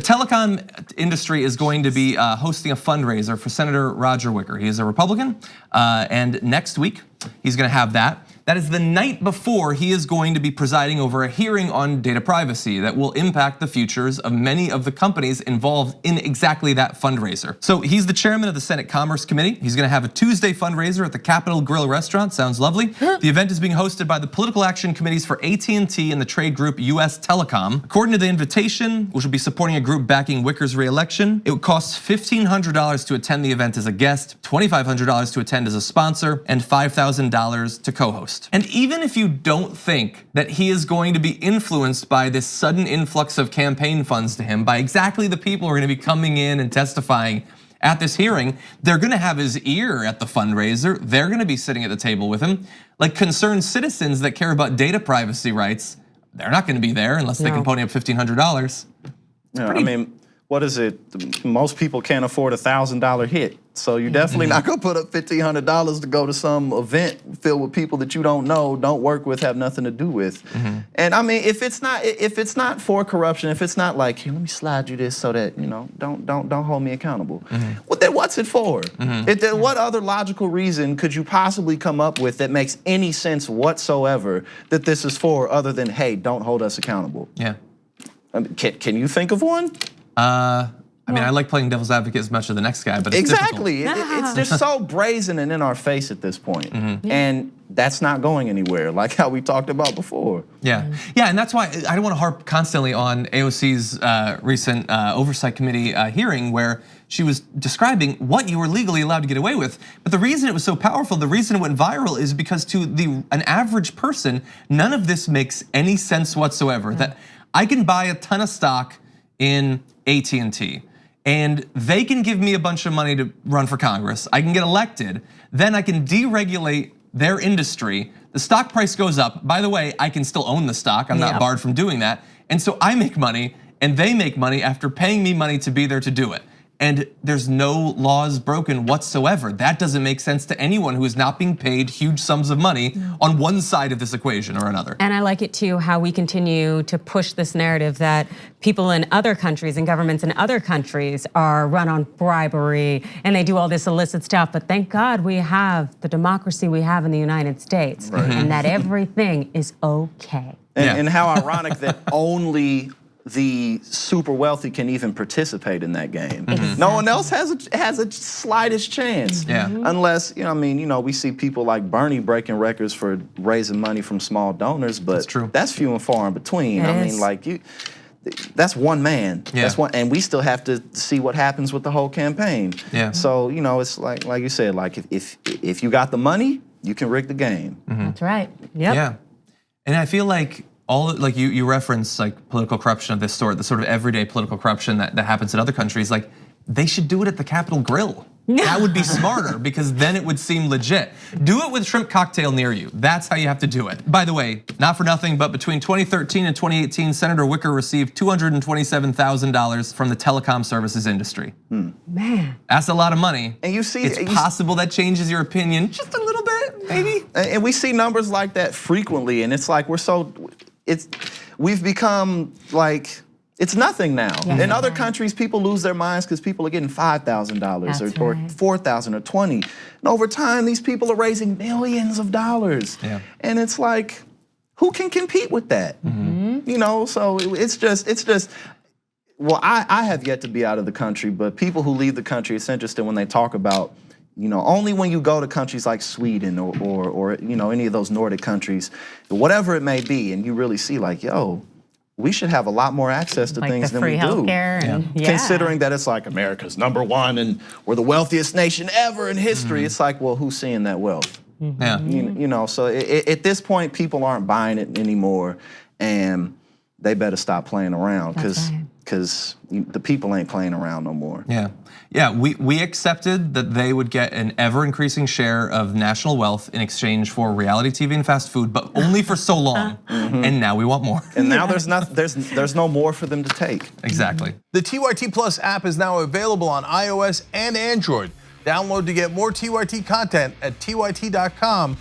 The telecom industry is going to be hosting a fundraiser for Senator Roger Wicker. He is a Republican, and next week he's going to have that. That is the night before he is going to be presiding over a hearing on data privacy that will impact the futures of many of the companies involved in exactly that fundraiser. So he's the chairman of the Senate Commerce Committee. He's gonna have a Tuesday fundraiser at the Capital Grille restaurant, sounds lovely. The event is being hosted by the political action committees for AT&T and the trade group USTelecom. According to the invitation, which will be supporting a group backing Wicker's re-election, it would cost $1,500 to attend the event as a guest, $2,500 to attend as a sponsor, and $5,000 to co-host. And even if you don't think that he is going to be influenced by this sudden influx of campaign funds to him by exactly the people who are gonna be coming in and testifying at this hearing, they're gonna have his ear at the fundraiser. They're gonna be sitting at the table with him. Like concerned citizens that care about data privacy rights, they're not gonna be there unless they can pony up $1,500. Yeah, I mean, what is it? Most people can't afford a $1,000 hit. So you're definitely not gonna put up $1,500 to go to some event filled with people that you don't know, don't work with, have nothing to do with. And I mean, if it's not for corruption, if it's not like, here, let me slide you this so that don't hold me accountable. Well, then what's it for? What other logical reason could you possibly come up with that makes any sense whatsoever that this is for, other than, hey, don't hold us accountable? Yeah. Can you think of one? I mean, I like playing devil's advocate as much as the next guy, but it's exactly. It's just so brazen and in our face at this point. And that's not going anywhere, like how we talked about before. Yeah, and that's why I don't want to harp constantly on AOC's recent oversight committee hearing where she was describing what you were legally allowed to get away with. But the reason it was so powerful, the reason it went viral is because to an average person, none of this makes any sense whatsoever. That I can buy a ton of stock in AT&T. And they can give me a bunch of money to run for Congress. I can get elected. Then I can deregulate their industry. The stock price goes up. By the way, I can still own the stock. I'm not barred from doing that. And so I make money and they make money after paying me money to be there to do it. And there's no laws broken whatsoever. That doesn't make sense to anyone who is not being paid huge sums of money on one side of this equation or another. And I like it too, how we continue to push this narrative that people in other countries and governments in other countries are run on bribery and they do all this illicit stuff. But thank God we have the democracy we have in the United States and that everything is okay. And how ironic that only the super wealthy can even participate in that game. No one else has a slightest chance. Unless, we see people like Bernie breaking records for raising money from small donors, but that's few and far in between. That's one man. That's one, and we still have to see what happens with the whole campaign. So, it's like you said, like if you got the money, you can rig the game. That's right. Yeah. And I feel like like you reference like political corruption of this sort, the sort of everyday political corruption that happens in other countries, like they should do it at the Capital Grille. That would be smarter because then it would seem legit. Do it with shrimp cocktail near you. That's how you have to do it. By the way, not for nothing, but between 2013 and 2018, Senator Wicker received $227,000 from the telecom services industry. Man. That's a lot of money. And you see, it's possible that changes your opinion just a little bit, maybe. And we see numbers like that frequently, and it's like we've become like, it's nothing now. In other countries, people lose their minds because people are getting $5,000 or $4,000 or $20,000. And over time, these people are raising millions of dollars. And it's like, who can compete with that? So it's just, well, I have yet to be out of the country, but people who leave the country, it's interesting when they talk about, only when you go to countries like Sweden or any of those Nordic countries, whatever it may be, and you really see like, yo, we should have a lot more access to things than we do. Considering that it's like America's #1 and we're the wealthiest nation ever in history. It's like, well, who's seeing that wealth? So at this point, people aren't buying it anymore, and they better stop playing around because the people ain't playing around no more. We accepted that they would get an ever-increasing share of national wealth in exchange for reality TV and fast food, but only for so long. And now we want more. And now there's no more for them to take. Exactly. The TYT Plus app is now available on iOS and Android. Download to get more TYT content at tyt.com/app.